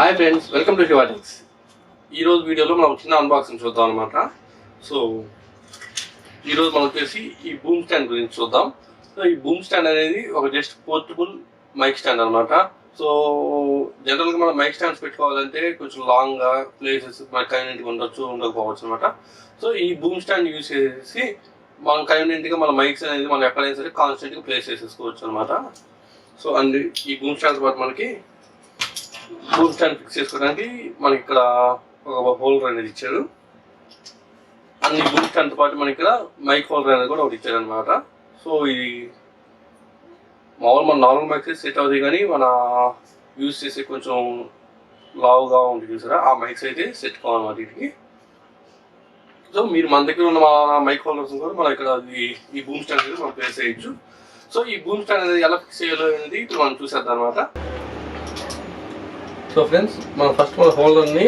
Hi friends, welcome to Shiva techs. ఈరోజు వీడియోలో మనం చిన్న అన్బాక్సింగ్ చూద్దాం అనమాట. సో ఈరోజు మనం వచ్చేసి ఈ బూమ్ స్టాండ్ గురించి చూద్దాం. సో ఈ బూమ్ స్టాండ్ అనేది ఒక జస్ట్ పోర్టబుల్ మైక్ స్టాండ్ అనమాట. సో జనరల్గా మనం మైక్ స్టాండ్స్ పెట్టుకోవాలంటే కొంచెం లాంగ్గా ప్లేసెస్ మనకి కన్వీనియంట్గా ఉండకపోవచ్చు అనమాట. సో ఈ బూమ్ స్టాండ్ యూజ్ చేసి మనం కన్వీనియంట్గా మన మైక్స్ అనేది మనం ఎక్కడైనా సరే కాన్స్టెంట్గా ప్లేస్ చేసేసుకోవచ్చు అనమాట. సో అండ్ ఈ బూమ్ స్టాండ్ పాటు మనకి బూమ్ స్టాండ్ ఫిక్స్ చేసుకోవడానికి మనకి ఇక్కడ ఒక హోల్డర్ అనేది ఇచ్చారు. అన్ని బూమ్ స్టాండ్తో పాటు మనకి ఇక్కడ మైక్ హోల్డర్ అనేది కూడా ఒకటి ఇచ్చారు అనమాట. సో ఇది మన నార్మల్ మైక్ సెట్ అవుతుంది, కానీ మన యూజ్ చేసే కొంచెం లావుగా ఉంటుంది చూసారా, ఆ మైక్స్ అయితే సెట్ కావాలన్నమాట వీటికి. సో మీరు మన దగ్గర ఉన్న మన మైక్ హోల్డర్స్ కూడా మనం ఇక్కడ ఈ బూమ్ స్టాండ్ అనేది మనం ప్లేస్ చేయొచ్చు. సో ఈ బూమ్ స్టాండ్ అనేది ఎలా ఫిక్స్ చేయాలో అనేది ఇప్పుడు మనం చూసేద్దాం అనమాట. సో ఫ్రెండ్స్, మన హోల్డర్ని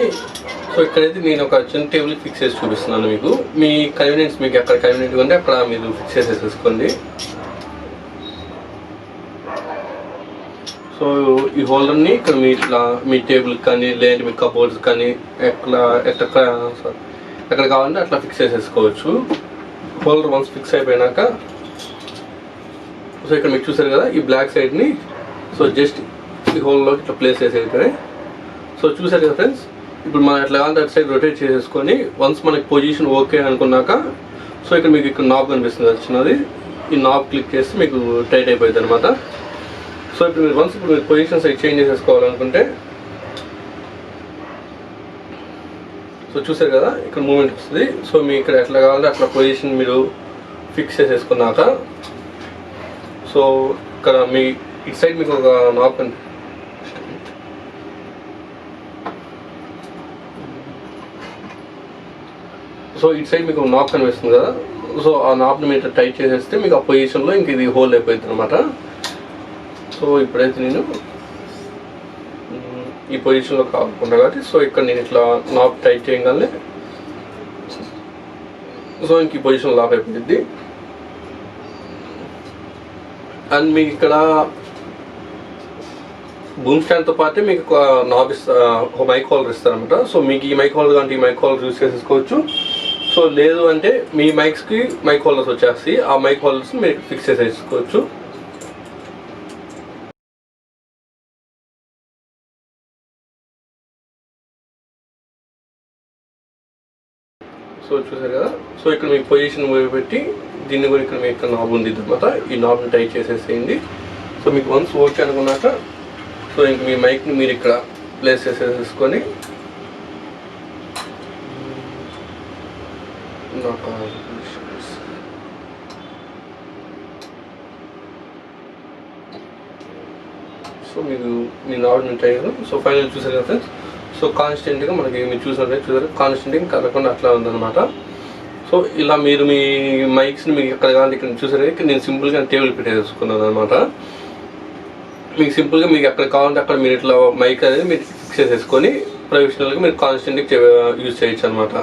ఇక్కడైతే నేను ఒక చిన్న టేబుల్ ఫిక్స్ చేసి చూపిస్తున్నాను మీకు. మీ కన్వీనియన్స్ మీకు ఎక్కడ కన్వీనియంట్గా ఉంటే అక్కడ మీరు ఫిక్స్ చేసేసుకోండి. సో ఈ హోల్డర్ని ఇక్కడ మీ టేబుల్ కానీ లేదంటే మీ కబోర్డ్స్ కానీ ఎక్కడ కావాలంటే అట్లా ఫిక్స్ చేసేసుకోవచ్చు. హోల్డర్ వన్స్ ఫిక్స్ అయిపోయినాక సో ఇక్కడ మీకు చూసారు కదా ఈ బ్లాక్ సైడ్ని సో జస్ట్ ఈ హోల్లోకి ఇట్లా ప్లేస్ చేసేది. సో చూసారు కదా ఫ్రెండ్స్, ఇప్పుడు మనం ఎట్లా కావాలంటే అటు సైడ్ రొటేట్ చేసేసుకొని వన్స్ మనకి పొజిషన్ ఓకే అనుకున్నాక సో ఇక్కడ మీకు ఇక్కడ నాబ్ కనిపిస్తుంది వచ్చినది. ఈ నాబ్ క్లిక్ చేస్తే మీకు టైట్ అయిపోయింది అనమాట. సో ఇప్పుడు మీరు పొజిషన్ సైడ్ చేంజ్ చేసేసుకోవాలనుకుంటే సో చూసారు కదా ఇక్కడ మూమెంట్ వస్తుంది. సో మీకు ఇక్కడ ఎట్లా కావాలంటే అట్లా పొజిషన్ మీరు ఫిక్స్ చేసేసుకున్నాక సో ఇక్కడ మీ ఇటు సైడ్ మీకు ఒక నాబ్ సో ఇటు సైడ్ మీకు నాబ్ కనిపిస్తుంది కదా. సో ఆ నాబ్ని మీరు టైట్ చేసేస్తే మీకు ఆ పొజిషన్లో ఇంక ఇది హోల్డ్ అయిపోతుంది అనమాట. సో ఇప్పుడైతే నేను ఈ పొజిషన్లో కాకుండా కాబట్టి సో ఇక్కడ నేను ఇట్లా నాబ్ టైట్ చేయగానే సో ఇంక ఈ పొజిషన్ లాక్ అయిపోయింది. అండ్ మీకు ఇక్కడ బూమ్ స్టాండ్తో పాటే మీకు ఒక నాబ్ మైక్ హోల్డర్ ఇస్తారనమాట. సో మీకు ఈ మైక్ హోల్డర్ అంటే ఈ మైక్ హోల్డర్ యూజ్ చేసేసుకోవచ్చు. సో లేదు అంటే మీ మైక్స్కి మైక్ హోల్డర్స్ వచ్చేస్తాయి, ఆ మైక్ హోల్డర్స్ని మీరు ఫిక్స్ చేసేసుకోవచ్చు. సో చూసారు కదా, సో ఇక్కడ మీకు పొజిషన్ పెట్టి దీన్ని కూడా ఇక్కడ మీకు నాబ్ ఉంది అనమాట. ఈ నాబ్ని టైట్ చేసేసేయండి. సో మీకు వన్స్ ఓకే అనుకున్నాక సో ఇంక మీ మైక్ని మీరు ఇక్కడ ప్లేస్ చేసేసుకొని సో మీరు మీ నాబ్ టైట్. సో ఫైనల్ చూసారు కదా ఫ్రెండ్స్, సో కాన్స్టెంట్గా మనకి మీరు చూసారు కాన్స్టెంట్గా కలగకుండా అట్లా ఉందన్నమాట. సో ఇలా మీరు మీ మైక్స్ని మీకు ఎక్కడ కావాలి ఇక్కడ చూసారు. ఇక్కడ నేను సింపుల్గా టేబుల్ పెట్టేసుకున్నాను అనమాట. మీకు సింపుల్గా మీకు ఎక్కడ కావాలంటే అక్కడ మీరు ఇట్లా మైక్ అనేది మీరు ఫిక్స్ చేసేసుకొని ప్రొఫెషనల్గా మీరు కాన్స్టెంట్గా యూజ్ చేయొచ్చు అనమాట.